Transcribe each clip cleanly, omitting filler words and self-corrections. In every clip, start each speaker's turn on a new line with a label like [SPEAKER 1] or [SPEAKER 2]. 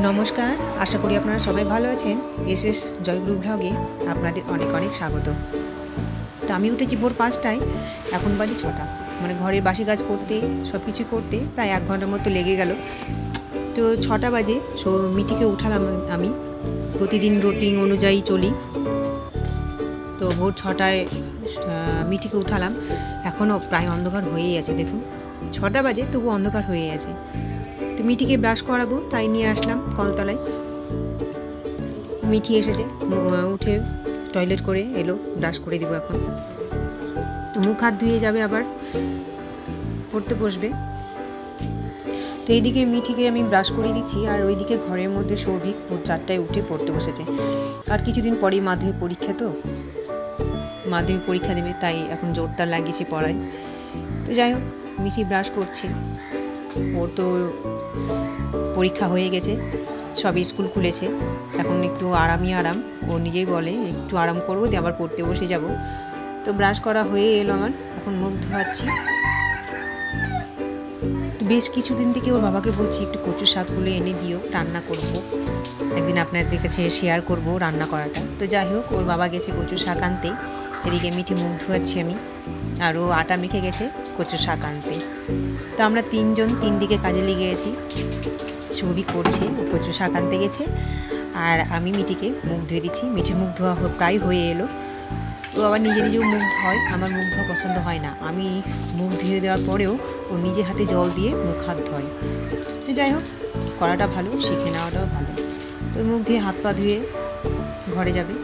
[SPEAKER 1] নমস্কার, আশা করি আপনারা সবাই ভালো আছেন। এসএস জয়গুরু ব্লগে আপনাদের অনেক অনেক স্বাগত। তো আমি উঠেছি ভোর 5টায়, এখন বাজে 6টা। মানে ঘরের বাসি কাজ করতে, সব কিছু করতে প্রায় 1 ঘন্টার মতো লেগে গেল। তো 6টা বাজে মিটিকে উঠালাম। আমি প্রতিদিন রুটিন অনুযায়ী চলি। তো ভোর 6টায় মিটিকে উঠালাম। এখনও প্রায় অন্ধকার হয়েই আছে, দেখুন 6টা বাজে তবু অন্ধকার হয়ে আছে। তো মিঠিকে ব্রাশ করাবো, তাই নিয়ে আসলাম কলতলায়। মিঠি এসেছে, উঠে টয়লেট করে এলো, ব্রাশ করে দিব এখন। তো মুখ হাত ধুয়ে যাবে, আবার পড়তে বসবে। তো এইদিকে মিঠিকে আমি ব্রাশ করে দিচ্ছি, আর ওইদিকে ঘরের মধ্যে সৌভিক ভোর 4টায় উঠে পড়তে বসেছে। আর কিছুদিন পরেই মাধ্যমিক পরীক্ষা, তো মাধ্যমিক পরীক্ষা দেবে, তাই এখন জোরদার লাগিয়েছি পড়ায়। তো যাই হোক, মিঠি ব্রাশ করছে। ওর তো পরীক্ষা হয়ে গেছে, সব স্কুল খুলেছে, এখন একটু আরামই আরাম। ও নিজেই বলে একটু আরাম করবো, দিয়ে আবার পড়তে বসে যাব। তো ব্রাশ করা হয়ে এলো আমার, এখন মুখ ধোয়াচ্ছি। তো বেশ কিছুদিন থেকে ওর বাবাকে বলছি একটু কচু শাকগুলো এনে দিও, রান্না করব, একদিন আপনাদের কাছে শেয়ার করব রান্না করাটা। তো যাই হোক, ওর বাবা গেছে কচু শাক আনতে, এদিকে মিঠি মুখ ধোয়াচ্ছি আমি, আর ও আটা মেখে গেছে কচু শাক আনতে। তো আমরা 3 জন 3 দিকে কাজে লেগে গেছি। ছবি করছে, ও কচু শাক আনতে গেছে, আর আমি মিঠিকে মুখ ধুয়ে দিচ্ছি। মিঠির মুখ ধোয়া প্রায় হয়ে এলো। ও আবার নিজে নিজেও মুখ ধোয়, আমার মুখ ধোয়া পছন্দ হয় না। আমি মুখ ধুয়ে দেওয়ার পরেও ও নিজে হাতে জল দিয়ে মুখ হাত ধোয়। তো যাই হোক, করাটা ভালো, শিখে নেওয়াটাও ভালো। তো মুখ ধুয়ে হাত পা ধুয়ে ঘরে যাবে।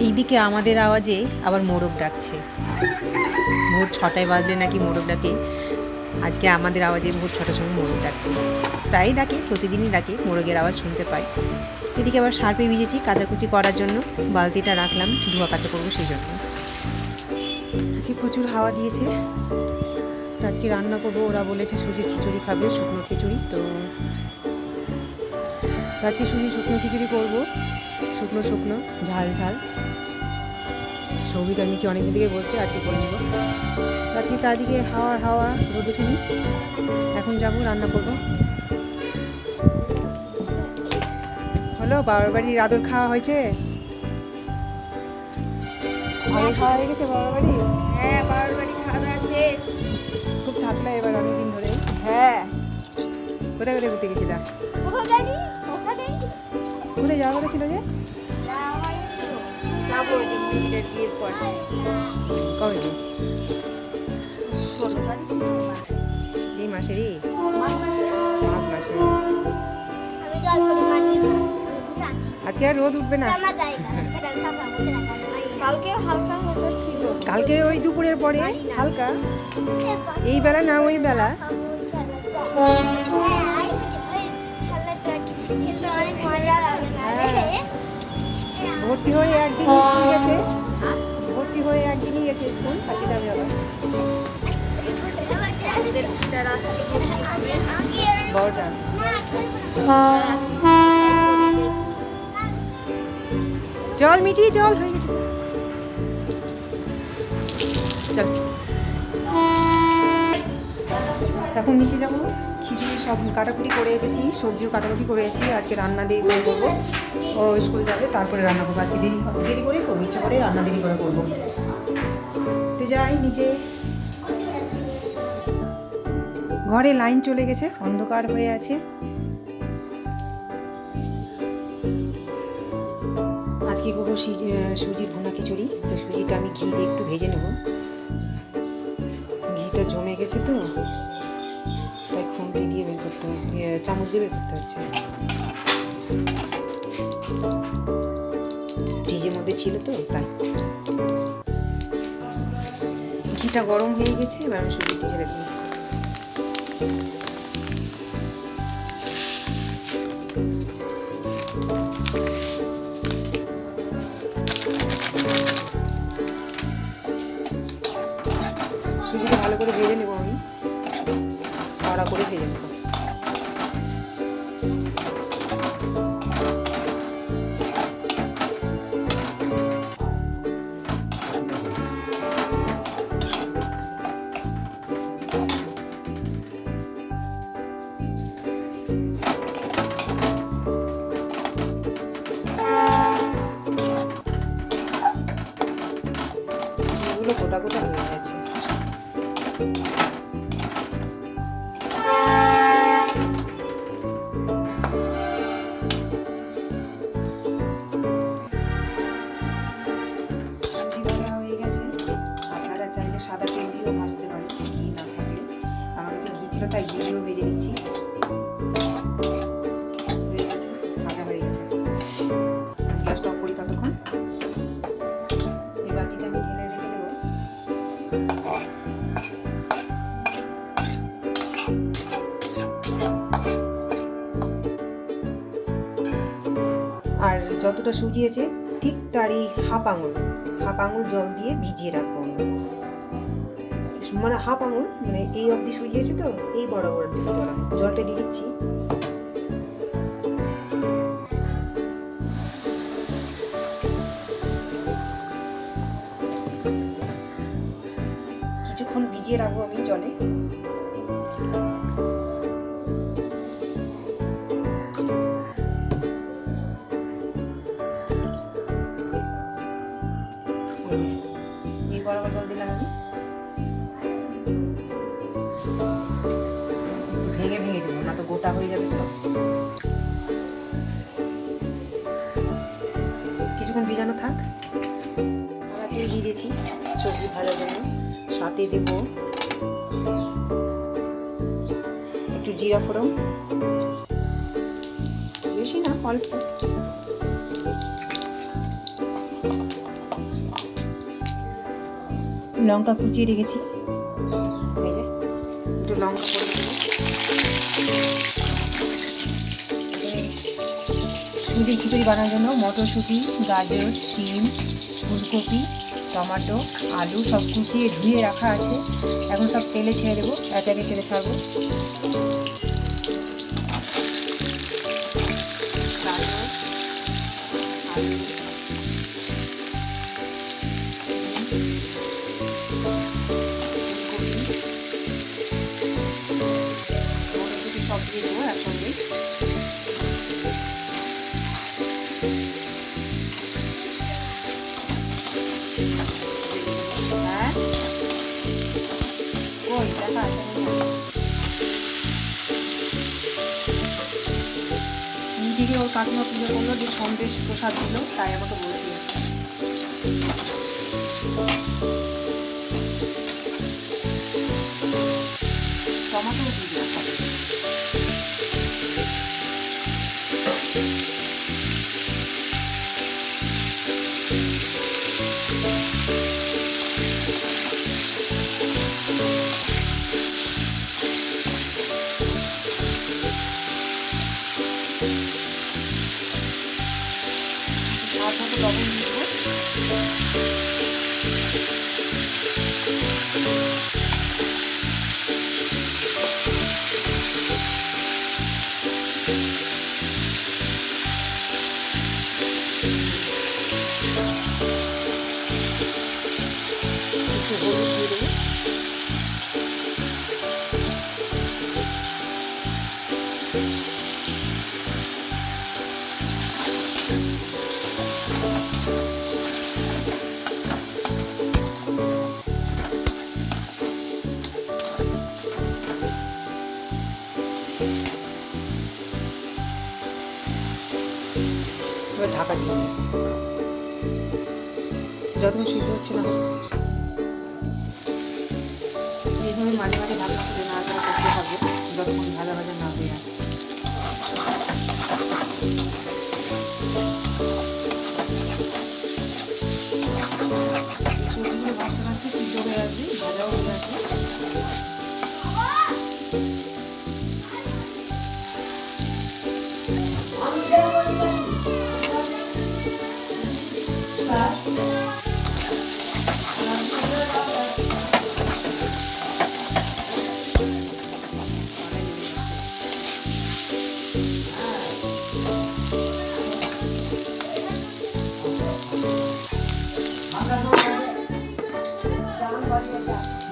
[SPEAKER 1] এইদিকে আমাদের আওয়াজে আবার মোরগ ডাকছে। ভোর 6টায় বাজলে নাকি মোরগ ডাকে। আজকে আমাদের আওয়াজে ভোর 6টার সময় মোরগ ডাকছে। প্রায়ই ডাকে, প্রতিদিনই ডাকে, মোরগের আওয়াজ শুনতে পাই। এদিকে আবার সার্ফে ভিজেছি কাচাকুচি করার জন্য, বালতিটা রাখলাম, ধোয়া কাচা করবো সেই জন্য। আজকে প্রচুর হাওয়া দিয়েছে, তো আজকে রান্না করবো। ওরা বলেছে সুজির খিচুড়ি খাবে, শুকনো খিচুড়ি। তো আজকে সুজির শুকনো খিচুড়ি করবো, শুকনো শুকনো ঝাল ঝাল। সৌভিক আর মিঠি অনেকদিন থেকে বলছে, আজকে করে নেবো। আজকে চারদিকে হাওয়া, রোদ ওঠেনি। এখন যাবো, রান্না করবো। হলো, বাবার বাড়ির আদর খাওয়া হয়েছে? আদর খাওয়া হয়ে গেছে বাবার বাড়ি?
[SPEAKER 2] হ্যাঁ, বাবার বাড়ি খাওয়া দাওয়া শেষ।
[SPEAKER 1] খুব থাকলে এবার অনেকদিন ধরে।
[SPEAKER 2] হ্যাঁ,
[SPEAKER 1] কোথায় কোথায় ঘুরতে গেছিলাম?
[SPEAKER 2] কোথাও যাইনি, ওখানেই
[SPEAKER 1] কোথায় যাওয়া কথা ছিল যে?
[SPEAKER 2] যাবো ওই যে মন্দিরের বিয়ের পর।
[SPEAKER 1] কবে?
[SPEAKER 2] 16 তারিখ
[SPEAKER 1] এই মাসেরই? মাঘ মাসে। আজকে আর রোদ উঠবে না।
[SPEAKER 2] কালকে হালকা হালকা ছিল।
[SPEAKER 1] কালকে ওই দুপুরের পরে হালকা, এই বেলা না ওই বেলা। ভর্তি হয়ে একদিন স্কুল গেছে, ভর্তি হয়ে একদিনই গেছে স্কুল, কালকে যাবে আবার।
[SPEAKER 2] আমাদের গিটার আজকে
[SPEAKER 1] বড়টা চল মিঠি, চল, হয়ে গেছে, চল। এখন নিচে যাবো, খিচুড়ি সব কাটাকুটি করে এসেছি, সবজিও কাটাকুটি করে এসেছি। আজকে রান্না দেরি করে করবো, ও স্কুল যাবে তারপরে রান্না করবো। আজকে দেরি করে করবো, ইচ্ছা করে রান্না দেরি করে করবো। তো যাই নিচে। ঘরে লাইন চলে গেছে, অন্ধকার হয়ে আছে। আজকে করবো সুজির ভুনা খিচুড়ি। তো সুজিটা আমি ঘি দিয়ে একটু ভেজে নেব, ঘিটা জমে গেছে তো, তাই খুন্তি দিয়ে বের করতে হচ্ছে, চামচ দিয়ে বের করতে হচ্ছে। ফ্রিজের মধ্যে ছিল তো তাই। ঘিটা গরম হয়ে গেছে, এবার আমি সুজিটি ঢেলে দেবো। সুজিটা ভালো করে ভেজে নেবো, আমি কড়া করে ভেজে নেবো। শাকগুলো গোটা গোটা হয়ে গেছে। আপনারা চাইলে সাদা তেল দিয়েও ভাজতে পারেন, ঘি না থাকলে। আমার কাছে ঘি ছিল তাই ঘি দিয়েও ভেজে নিচ্ছি। ভাজা হয়ে গেছে, গ্যাসটা অফ করি ততক্ষণ। এই বাটিতে আমি ঢেলে রেখে দেবো। আর যতটা সুজিয়েছে ঠিক তারই হাফ আঙুল জল দিয়ে ভিজিয়ে রাখবো আমি। মানে হাফ আঙুল, মানে এই অবধি সুজিয়েছে তো, এই বরাবর দিকে জলটা দিয়ে দিচ্ছি। কিছুক্ষণ ভিজিয়ে রাখবো আমি জলে। এই বরাবর জল দিলাম আমি। ভেঙে ভেঙে দেবো, না তো গোটা হয়ে যাবে তো। কিছুক্ষণ ভিজানো থাক। আমরা তেল দিয়ে দিয়েছি সবজি ভাজার জন্য। সাথে দেব একটু জিরা ফোড়ন, বেশি না, অল্প। লঙ্কা কুচিয়ে রেখেছি, এই যে একটু লঙ্কা করে দেবো। সুজির খিচুড়ি বানানোর জন্য মটরশুঁটি, গাজর, শিম, ফুলকপি, টমেটো, আলু সব কুচিয়ে ধুয়ে রাখা আছে। এখন সব তেলে ছেড়ে দেবো, এক একে তেলে ছাড়বো। সব দিয়ে দেবো একসঙ্গে। হ্যাঁ, ওই দেখা আছে দিকে ওর কাকিমা পুজো করলো, যে সন্দেশ প্রসাদ দিল, তাই আমাকে বলছিল। টমাটো দিয়ে দিলাম সাথে। আর মতো লবণ দিব। একটু হলুদ দিয়ে দেবো। এবার ঢাকা দিয়ে দিই, যতক্ষণ সিদ্ধ হচ্ছে না। এইভাবে মাঝে মাঝে ঢাকনা খুলে নাড়াচাড়া করতে হবে যতক্ষণ ভাজা ভাজা না হয়ে আসে। সবজিগুলো ভাজতে ভাজতে সিদ্ধ হয়ে আসবে, ভাজাও হয়ে আসবে।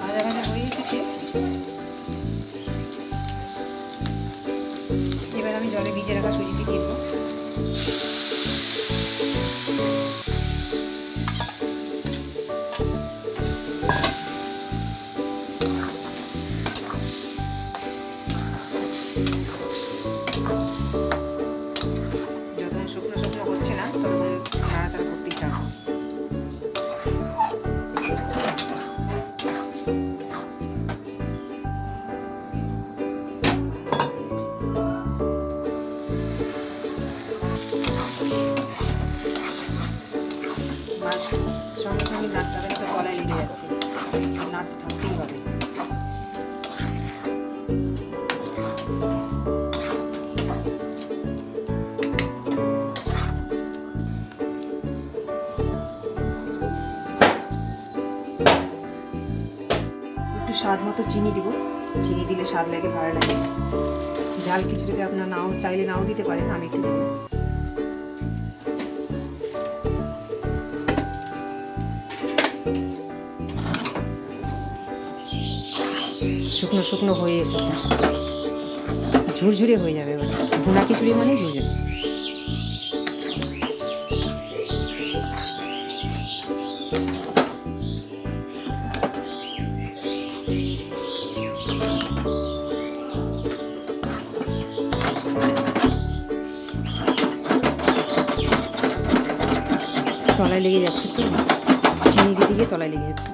[SPEAKER 1] ভাজা ভাজা হয়ে এসেছে। এবার আমি জলে ভিজে রাখা সুজিটি দিয়ে দেবো। সঙ্গে সঙ্গে নাটটা তো তলায় লেগে যাচ্ছে, নাট থাকতেই হবে। একটু স্বাদ মতো চিনি দিব, চিনি দিলে স্বাদ লাগে, ভালো লাগে। ঝাল কিছু যদি আপনার নাও চাইলে নাও দিতে পারেন, আমি একটু দেবো। শুকনো শুকনো হয়ে এসেছে, ঝুরঝুরে হয়ে যাবে এবার। ভুনা খিচুড়ি মানে ঝুরঝুরে। তলায় লেগে যাচ্ছে তো, চিনি দিতে গিয়ে তলায় লেগে যাচ্ছে।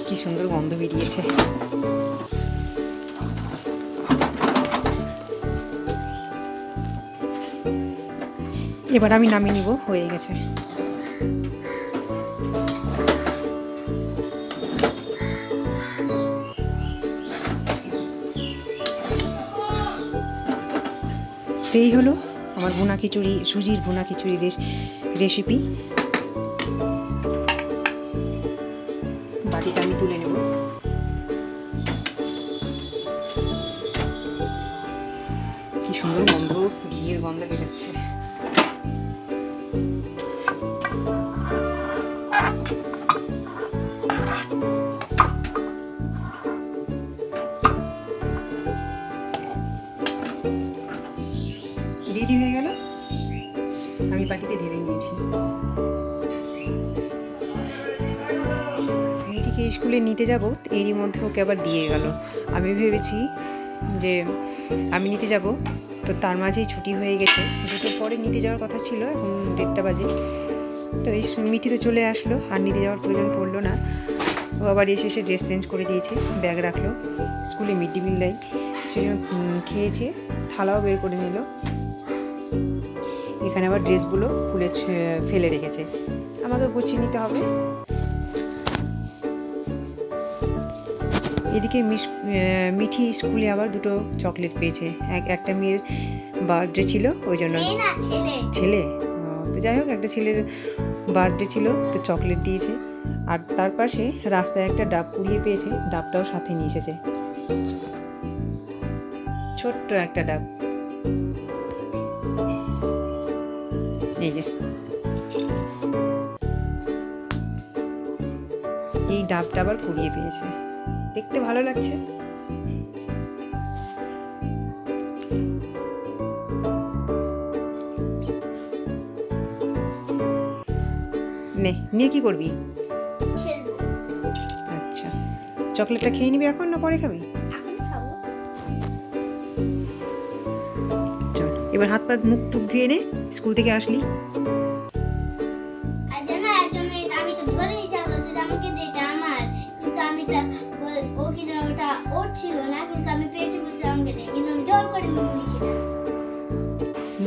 [SPEAKER 1] কি সুন্দর গন্ধ বেরিয়েছে। এবার আমি নামিয়ে নিব, হয়ে গেছে। তো এই হলো আমার ভুনা খিচুড়ি, সুজির ভুনা খিচুড়ি রেসিপি। বাটিটা আমি তুলে নেব। কি সুন্দর গন্ধ, ঘিয়ের গন্ধ বেরোচ্ছে। রেডি হয়ে গেল, আমি বাটিতে ঢেলে নিয়েছি। মেয়েটিকে স্কুলে নিতে যাব, এরই মধ্যে ওকে আবার দিয়ে গেল। আমি ভেবেছি যে আমি নিতে যাব, তো তার মাঝেই ছুটি হয়ে গেছে। দুটোর পরে নিতে যাওয়ার কথা ছিল, এখন 1:30 বাজে। তো এই মিঠি তো চলে আসলো, আর নিতে যাওয়ার প্রয়োজন পড়লো না। ও আবার এসে ড্রেস চেঞ্জ করে দিয়েছে, ব্যাগ রাখলো। স্কুলে মিড ডে মিল দেয়, সেই জন্য খেয়েছে, থালাও বের করে নিল। এখানে আবার ড্রেসগুলো খুলে ফেলে রেখেছে, আমাকে গুছিয়ে নিতে হবে। এদিকে মিঠি স্কুলে আবার 2টো চকলেট পেয়েছে। একটা মেয়ের বার্থডে ছিল, ওই জন্য। ছেলে? তো যাই হোক, একটা ছেলের বার্থডে ছিল, তো চকলেট দিয়েছে। আর তার পাশে রাস্তায় একটা ডাব কুড়িয়ে পেয়েছে, ডাবটাও সাথে নিয়ে এসেছে, ছোট্ট একটা ডাব। এই যে এই ডাবটা আবার কুড়িয়ে পেয়েছে, দেখতে ভালো লাগছে। নে, নিয়ে কি করবি? আচ্ছা, চকলেটটা খেয়ে নিবি এখন, না পরে খাবি? চল, এবার হাত পা মুখ টুক ধুয়ে নে, স্কুল থেকে আসলি।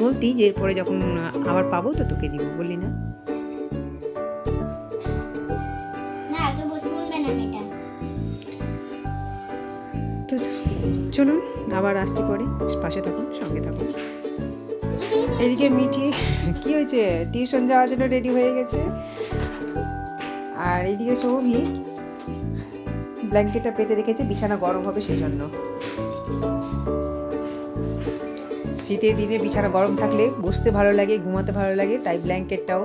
[SPEAKER 1] বলতি যে এরপরে যখন আবার পাবো তো তোকে দিব, বললি না? তো চলুন, আবার আসছি পরে, পাশে থাকুন, সঙ্গে থাকুন। এদিকে মিঠি কি হয়েছে, টিউশন যাওয়ার জন্য রেডি হয়ে গেছে। আর এইদিকে সৌভিক ব্ল্যাঙ্কেটটা পেতে রেখেছে, বিছানা গরম হবে সেই জন্য। শীতের দিনে বিছানা গরম থাকলে বসতে ভালো লাগে, ঘুমাতে ভালো লাগে, তাই ব্ল্যাঙ্কেটটাও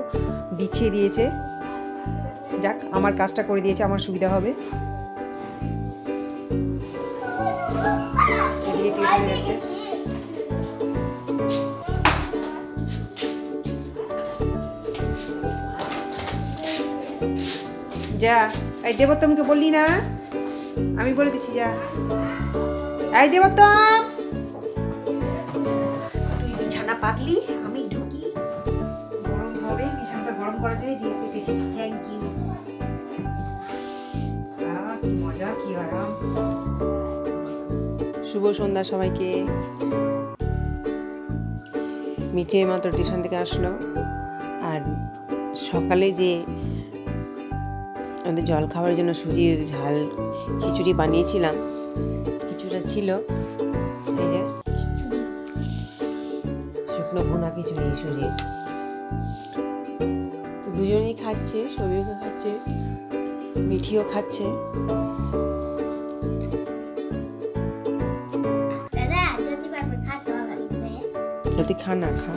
[SPEAKER 1] বিছিয়ে দিয়েছে। যাক, আমার কাজটা করে দিয়েছে, আমার সুবিধা হবে। এদিকে টিউশনে যাচ্ছে। যা, এই দেবোত্তমকে বললি না? আমি বলে দিচ্ছি যা। এই দেবোত্তম, তুই বিছানা পাতলি, আমি ঢুকি। গরম হবে, বিছানাটা গরম করার জন্য দিয়ে পেতেছিস। Thank you. কি মজা, কি আরাম। শুভ সন্ধ্যা সবাইকে। মিঠে মাত্র টিউশন থেকে আসলো, আর সকালে যে আমাদের জল খাওয়ার জন্য সুজির ঝাল খিচুড়ি বানিয়েছিলাম, কিছুটা ছিল এই যে শুকনো ভুনা খিচুড়ি সুজির। তো দুজনেই খাচ্ছে, সবিও খাচ্ছে, মিঠিও খাচ্ছে। যদি খা না খা।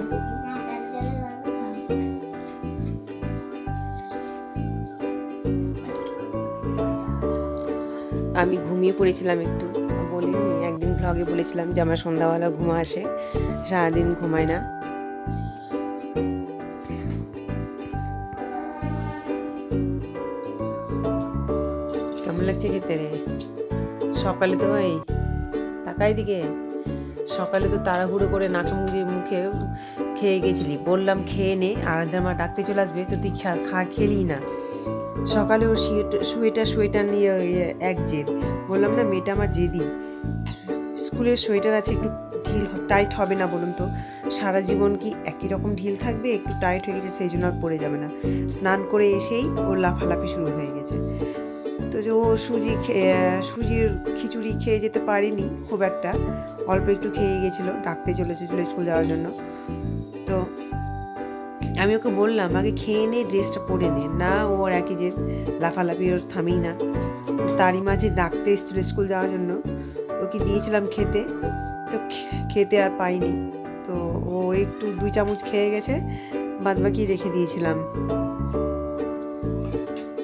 [SPEAKER 1] আমি ঘুমিয়ে পড়েছিলাম একটু, বলিনি একদিন ভ্লগে বলেছিলাম যে আমার সন্ধ্যাবেলা ঘুম আসে, সারাদিন ঘুমায় না। কেমন লাগছে খেতে রে? সকালে তো ওই তাকাই দিকে, সকালে তো তাড়াহুড়ো করে নাকে মুখে খেয়ে গেছিলি, বললাম খেয়ে নে, আরাধ্যা মা ডাকতে চলে আসবে, তো তুই খেলি না। সকালে ওর সোয়েটার নিয়ে এক জেদ, বললাম না মেয়েটা আমার জেদি। স্কুলের সোয়েটার আছে, একটু ঢিল টাইট হবে না বলুন তো? সারা জীবন কি একই রকম ঢিল থাকবে? একটু টাইট হয়ে গেছে, সেই জন্য আর পরে যাবে না। স্নান করে এসেই ওর লাফালাফি শুরু হয়ে গেছে। তো যে ও সুজির খিচুড়ি খেয়ে যেতে পারিনি খুব একটা, অল্প একটু খেয়ে গেছিলো, ডাকতে চলে এসেছিলো স্কুল যাওয়ার জন্য। তো আমি ওকে বললাম আগে খেয়ে নে, ড্রেসটা পরে নে। না, ওর একই যে লাফালাফি, ওর থামেই না। তারই মাঝে ডাকতে এসেছিলো স্কুল যাওয়ার জন্য, ওকে দিয়েছিলাম খেতে, তো খেতে আর পাইনি। তো ও একটু 2 চামচ খেয়ে গেছে, বাদবাকি রেখে দিয়েছিলাম।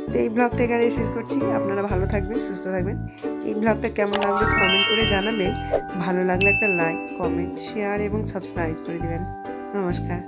[SPEAKER 1] তো এই ব্লগটা এখানে শেষ করছি। আপনারা ভালো থাকবেন, সুস্থ থাকবেন। এই ব্লগটা কেমন লাগলো কমেন্ট করে জানাবেন। ভালো লাগলে একটা লাইক, কমেন্ট, শেয়ার এবং সাবস্ক্রাইব করে দেবেন। নমস্কার।